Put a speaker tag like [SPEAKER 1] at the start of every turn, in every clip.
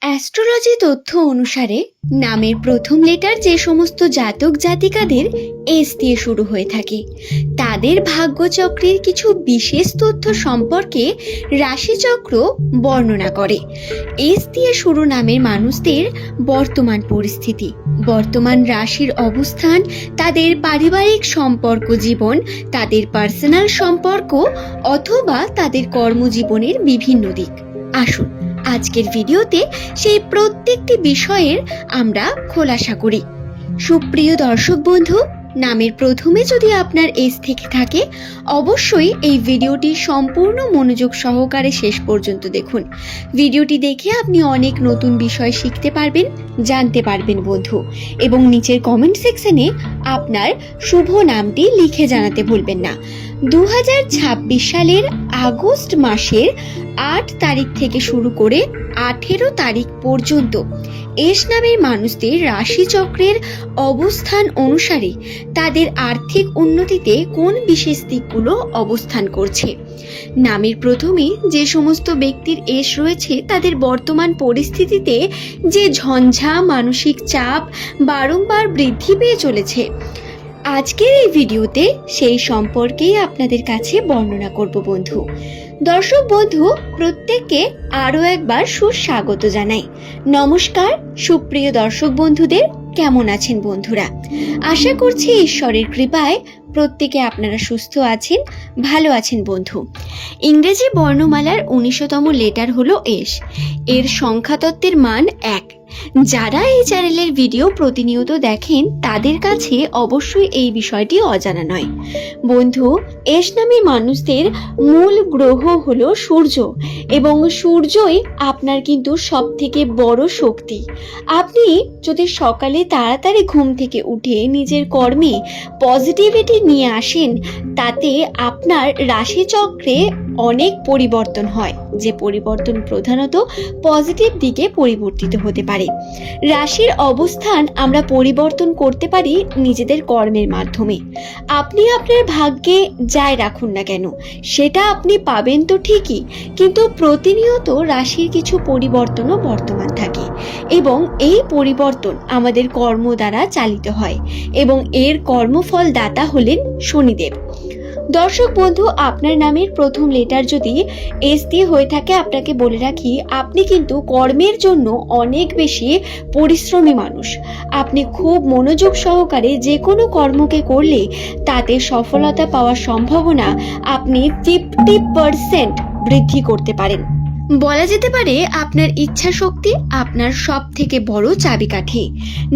[SPEAKER 1] Astrology তথ্য অনুসারে নামের প্রথম লেটার যে সমস্ত জাতক জাতিকাদের এস দিয়ে শুরু হয়ে থাকে তাদের ভাগ্যচক্রের কিছু বিশেষ তথ্য সম্পর্কে রাশিচক্র বর্ণনা করে। এস দিয়ে শুরু নামের মানুষদের বর্তমান পরিস্থিতি, বর্তমান রাশির অবস্থান, তাদের পারিবারিক সম্পর্ক জীবন, তাদের পার্সোনাল সম্পর্ক অথবা তাদের কর্মজীবনের বিভিন্ন দিক। আসুন আজকের ভিডিওতে সেই প্রত্যেকটি বিষয়ের আমরা খোলাসা করি। সুপ্রিয় দর্শক বন্ধু, নামের প্রথমে যদি আপনার এস থেকে থাকে অবশ্যই এই ভিডিওটি সম্পূর্ণ মনোযোগ সহকারে শেষ পর্যন্ত দেখুন। ভিডিওটি দেখে আপনি অনেক নতুন বিষয় শিখতে পারবেন, জানতে পারবেন বন্ধু, এবং নিচের কমেন্ট সেকশনে আপনার শুভ নামটি লিখে জানাতে ভুলবেন না। 2026 সালের আগস্ট মাসের 8 তারিখ থেকে শুরু করে 18 তারিখ পর্যন্ত এস নামের মানুষদের রাশিচক্রের অবস্থান অনুসারে তাদের আর্থিক উন্নতিতে কোন বিশেষ দিকগুলো অবস্থান করছে। নামের প্রথমে যে সমস্ত ব্যক্তির এস রয়েছে তাদের বর্তমান পরিস্থিতিতে যে ঝঞ্ঝা, মানসিক চাপ বারংবার বৃদ্ধি পেয়ে চলেছে, আজকের এই ভিডিওতে সেই সম্পর্কেই আপনাদের কাছে বর্ণনা করব বন্ধু। দর্শক বন্ধু প্রত্যেককে আরও একবার সুস্বাগত জানাই। নমস্কার সুপ্রিয় দর্শক বন্ধুদের, কেমন আছেন বন্ধুরা? আশা করছি ঈশ্বরের কৃপায় প্রত্যেকে আপনারা সুস্থ আছেন, ভালো আছেন বন্ধু। ইংরেজি বর্ণমালার 19তম লেটার হলো এস। এর সংখ্যাতত্ত্বের মান 1। যারা এই চ্যানেলের ভিডিও প্রতিনিয়ত দেখেন তাদের কাছে অবশ্যই এই বিষয়টি অজানা নয় বন্ধু। এস নামে মানুষদের মূল গ্রহ হলো সূর্য, এবং সূর্যই আপনার কিন্তু সব থেকে বড় শক্তি। আপনি যদি সকালে তাড়াতাড়ি ঘুম থেকে উঠে নিজের কর্মে পজিটিভিটি নিয়ে আসেন, তাতে আপনার রাশিচক্রে অনেক পরিবর্তন হয়, যে পরিবর্তন প্রধানত পজিটিভ দিকে পরিবর্তিত হতে পারে। রাশির অবস্থান আমরা পরিবর্তন করতে পারি নিজেদের কর্মের মাধ্যমে। আপনি আপনার ভাগ্যে যাই রাখুন না কেন সেটা আপনি পাবেন তো ঠিকই, কিন্তু প্রতিনিয়ত রাশির কিছু পরিবর্তনও বর্তমান থাকে, এবং এই পরিবর্তন আমাদের কর্ম দ্বারা চালিত হয়, এবং এর কর্মফল দাতা হলেন শনিদেব। দর্শক বন্ধু, আপনার নামের প্রথম লেটার যদি এস দিয়ে হয়ে থাকে, আপনাকে বলে রাখি আপনি কিন্তু কর্মের জন্য অনেক বেশি পরিশ্রমী মানুষ। আপনি খুব মনোযোগ সহকারে যে কোনো কর্মকে করলে তাতে সফলতা পাওয়ার সম্ভাবনা আপনি 50% বৃদ্ধি করতে পারেন। বলা যেতে পারে আপনার ইচ্ছা শক্তি আপনার সব থেকে বড় চাবিকাঠি।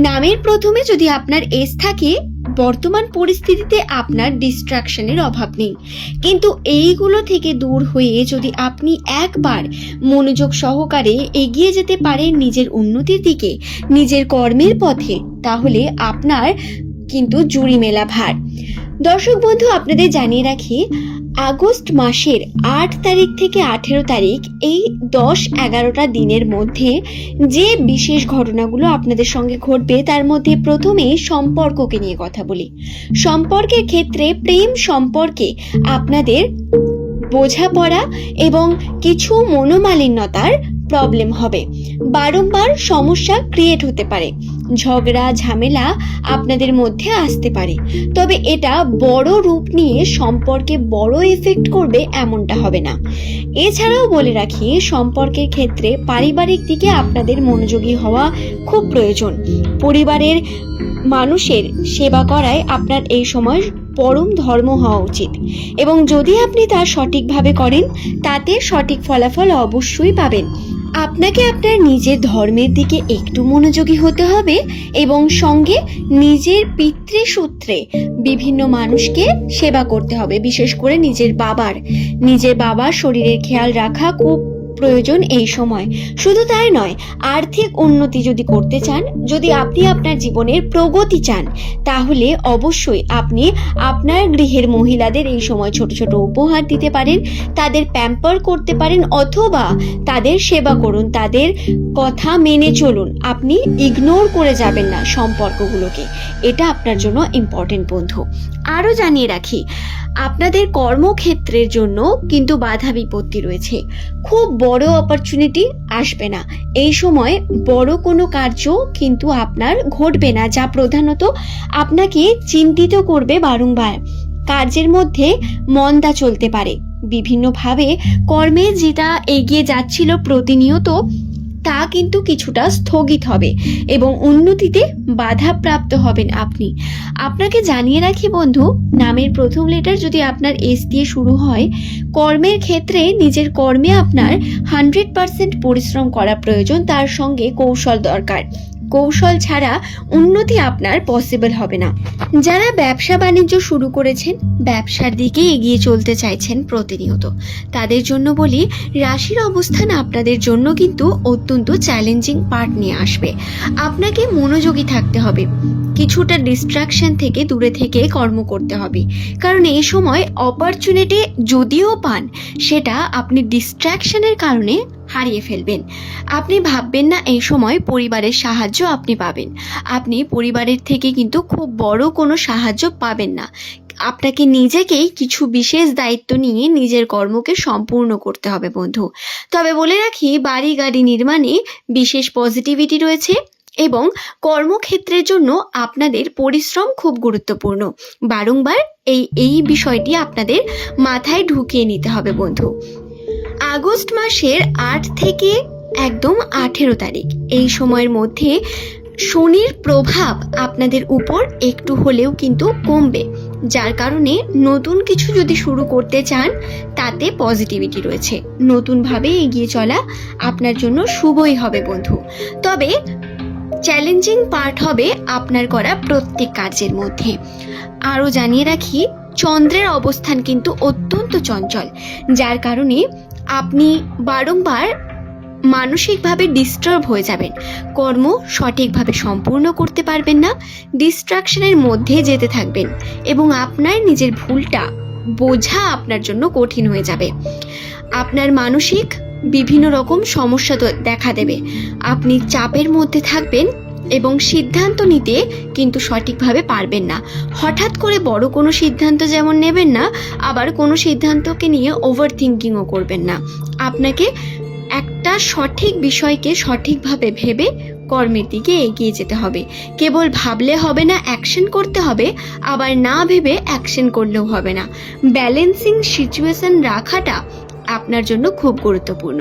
[SPEAKER 1] নামের প্রথমে যদি আপনার এস থাকে, বর্তমান পরিস্থিতিতে আপনার ডিস্ট্রাকশনের অভাব নেই, কিন্তু এইগুলো থেকে দূর হয়ে যদি আপনি একবার মনোযোগ সহকারে এগিয়ে যেতে পারেন নিজের উন্নতির দিকে, নিজের কর্মের পথে, তাহলে আপনার কিন্তু জুড়ি মেলা ভার। দর্শক বন্ধু, আপনাদের জানিয়ে রাখি আগস্ট মাসের 8 তারিখ থেকে 18 তারিখ এই 10-11টা দিনের মধ্যে যে বিশেষ ঘটনাগুলো আপনাদের সঙ্গে ঘটবে, তার মধ্যে প্রথমে সম্পর্ককে নিয়ে কথা বলি। সম্পর্কের ক্ষেত্রে প্রেম সম্পর্কে আপনাদের বোঝাপড়া এবং কিছু মনোমালিন্যতার প্রবলেম হবে, বারংবার সমস্যা ক্রিয়েট হতে পারে, ঝগড়া ঝামেলা আপনাদের মধ্যে আসতে পারে, তবে এটা বড় রূপ নিয়ে সম্পর্কে বড় এফেক্ট করবে এমনটা হবে না। এছাড়াও বলে রাখি সম্পর্কের ক্ষেত্রে পারিবারিক দিকে আপনাদের মনোযোগী হওয়া খুব প্রয়োজন। পরিবারের মানুষের সেবা করায় আপনার এই সময় পরম ধর্ম হওয়া উচিত, এবং যদি আপনি তা সঠিকভাবে করেন তাতে সঠিক ফলাফল অবশ্যই পাবেন। আপনাকে আপনার নিজের ধর্মের দিকে একটু মনোযোগী হতে হবে, এবং সঙ্গে নিজের পিতৃসূত্রে বিভিন্ন মানুষকে সেবা করতে হবে, বিশেষ করে নিজের বাবার শরীরের খেয়াল রাখা খুব প্রয়োজন এই সময়। শুধু তাই নয়, আর্থিক উন্নতি যদি করতে চান, যদি আপনি আপনার জীবনের প্রগতি চান, তাহলে অবশ্যই আপনি আপনার গৃহের মহিলাদের এই সময় ছোট ছোট উপহার দিতে পারেন, তাদের প্যাম্পার করতে পারেন, অথবা তাদের সেবা করুন, তাদের কথা মেনে চলুন। আপনি ইগনোর করে যাবেন না সম্পর্কগুলোকে, এটা আপনার জন্য ইম্পর্টেন্ট বন্ধু। আরও জানিয়ে রাখি, আপনাদের কর্মক্ষেত্রের জন্য কিন্তু বাধা বিপত্তি রয়েছে। খুব বড় অপরচুনিটি আসবে না এই সময়। বড় কোনো কার্য কিন্তু আপনার ঘটবে না, যা প্রধানত আপনাকে চিন্তিত করবে বারংবার। কার্যের মধ্যে মন্দা চলতে পারে। বিভিন্নভাবে কর্মে যেটা এগিয়ে যাচ্ছিল প্রতিনিয়ত, তা কিন্তু কিছুটা স্থগিত হবে এবং উন্নতিতে বাধাপ্রাপ্ত হবেন আপনি। আপনাকে জানিয়ে রাখি বন্ধু, নামের প্রথম লেটার যদি আপনার এস দিয়ে শুরু হয়, কর্মের ক্ষেত্রে নিজের কর্মে আপনার 100% পরিশ্রম করা প্রয়োজন। তার সঙ্গে কৌশল দরকার। কৌশল ছাড়া উন্নতি আপনার পসিবল হবে না। যারা ব্যবসা বাণিজ্য শুরু করেছেন, ব্যবসার দিকে এগিয়ে চলতে চাইছেন প্রতিনিয়ত, তাদের জন্য বলি, রাশির অবস্থান আপনাদের জন্য কিন্তু অত্যন্ত চ্যালেঞ্জিং পার্ট নিয়ে আসবে। আপনাকে মনোযোগী থাকতে হবে, কিছুটা ডিস্ট্রাকশন থেকে দূরে থেকে কর্ম করতে হবে। কারণ এই সময় অপরচুনিটি যদিও পান, সেটা আপনি ডিস্ট্রাকশনের কারণে হারিয়ে ফেলবেন। আপনি ভাববেন না এই সময় পরিবারের সাহায্য আপনি পাবেন। আপনি পরিবারের থেকে কিন্তু খুব বড় কোনো সাহায্য পাবেন না। আপনাকে নিজেকেই কিছু বিশেষ দায়িত্ব নিয়ে নিজের কর্মকে সম্পূর্ণ করতে হবে বন্ধু। তবে বলে রাখি, বাড়ি গাড়ি নির্মাণে বিশেষ পজিটিভিটি রয়েছে এবং কর্মক্ষেত্রের জন্য আপনাদের পরিশ্রম খুব গুরুত্বপূর্ণ। বারংবার এই বিষয়টি আপনাদের মাথায় ঢুকিয়ে নিতে হবে বন্ধু। আগস্ট মাসের 8 থেকে একদম 18 তারিখ এই সময়ের মধ্যে শনির প্রভাব আপনাদের উপর একটু হলেও কিন্তু কমবে, যার কারণে নতুন কিছু যদি শুরু করতে চান তাতে পজিটিভিটি রয়েছে। নতুনভাবে এগিয়ে চলা আপনার জন্য শুভই হবে বন্ধু। তবে চ্যালেঞ্জিং পার্ট হবে আপনার করা প্রত্যেক কাজের মধ্যে। আরও জানিয়ে রাখি, চন্দ্রের অবস্থান কিন্তু অত্যন্ত চঞ্চল, যার কারণে আপনি বারংবার মানসিকভাবে ডিস্টার্ব হয়ে যাবেন। কর্ম সঠিকভাবে সম্পূর্ণ করতে পারবেন না, ডিস্ট্রাকশনের মধ্যে যেতে থাকবেন এবং আপনার নিজের ভুলটা বোঝা আপনার জন্য কঠিন হয়ে যাবে। আপনার মানসিক বিভিন্ন রকম সমস্যা দেখা দেবে। আপনি চাপের মধ্যে থাকবেন এবং সিদ্ধান্ত নিতে কিন্তু সঠিকভাবে পারবেন না। হঠাৎ করে বড় কোনো সিদ্ধান্ত যেমন নেবেন না, আবার কোনো সিদ্ধান্তকে নিয়ে ওভার থিঙ্কিংও করবেন না। আপনাকে একটা সঠিক বিষয়কে সঠিকভাবে ভেবে কর্মের দিকে এগিয়ে যেতে হবে। কেবল ভাবলে হবে না, অ্যাকশন করতে হবে। আবার না ভেবে অ্যাকশন করলেও হবে না। ব্যালেন্সিং সিচুয়েশন রাখাটা আপনার জন্য খুব গুরুত্বপূর্ণ।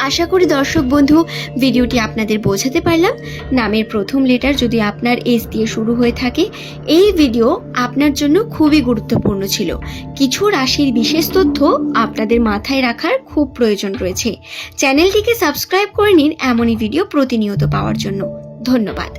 [SPEAKER 1] আশা করি দর্শক বন্ধু ভিডিওটি আপনাদের বোঝাতে পারলাম। নামের প্রথম লেটার যদি আপনার এস দিয়ে শুরু হয়ে থাকে, এই ভিডিও আপনার জন্য খুবই গুরুত্বপূর্ণ ছিল। কিছু রাশির বিশেষ তথ্য আপনাদের মাথায় রাখার খুব প্রয়োজন রয়েছে। চ্যানেলটিকে সাবস্ক্রাইব করে নিন এমনই ভিডিও প্রতিনিয়ত পাওয়ার জন্য। ধন্যবাদ।